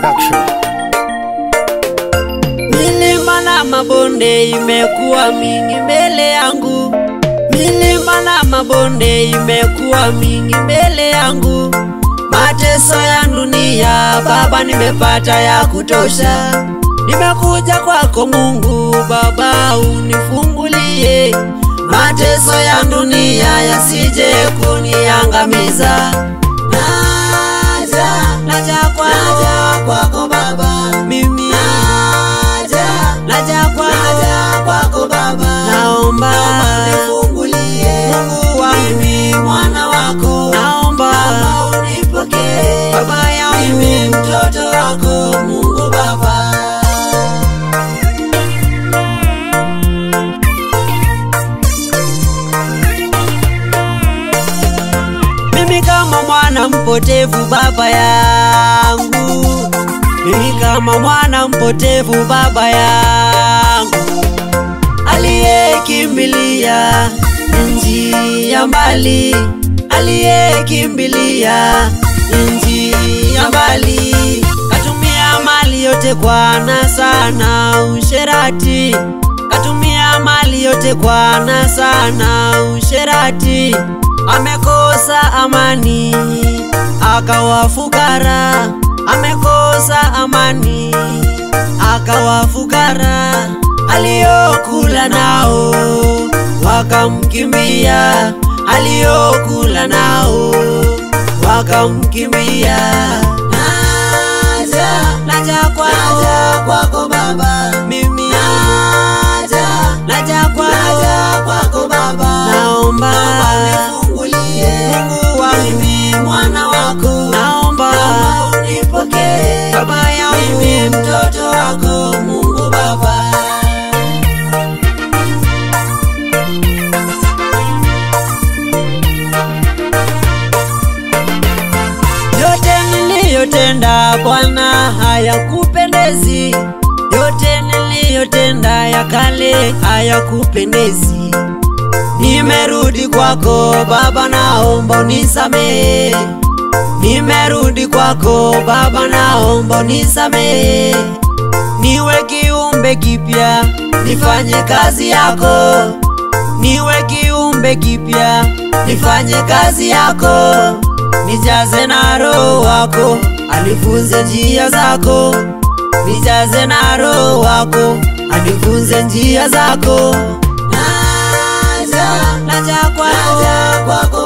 Production. Milima na mabonde imekuwa mingi mbele yangu. Milima na mabonde imekuwa mingi mbele yangu. Mateso ya dunia Baba nimepata ya kutosha. Nimekuja kwako Mungu Baba unifungulie. Mateso ya dunia yasije kuniangamiza. Naja kwako Baba, mimi naja kwako Baba, naomba unifungulie. Mungu wangu, mimi mwana wako, naomba unipokee. Baba yangu, mimi mtoto wako Mungu Baba. Mimi kama mwana mpotevu Baba yangu, mimi kama mwana mpotevu Baba yangu, aliyekimbilia nchi ya mbali, aliyekimbilia nchi ya mbali. Katumia mali yote kwa anasa na usherati, katumia mali yote kwa anasa na usherati. Amekosa amani akawa fukara, amekosa amani akawa fukara. Aliyokula nao wakamkimbia, aliyokula nao wakamkimbia. Naja kwako Baba, mimi naja kwako Baba, naomba Mungu wangu, mimi mwana wako, naomba unipokee. Baba yangu, mimi mtoto wako Mungu Baba. Yote niliyotenda Bwana hayakupendezi, yote niliyotenda ya kale hayakupendezi. Nimerudi kwako Baba, naomba unisamehe. Nimerudi kwako Baba, naomba unisamehe. Niwe kiumbe kipya, nifanye kazi yako. Niwe kiumbe kipya, nifanye kazi yako. Nijaze na Roho wako, anifunze njia zako. Nijaze na Roho wako, anifunze njia zako. Naja kwako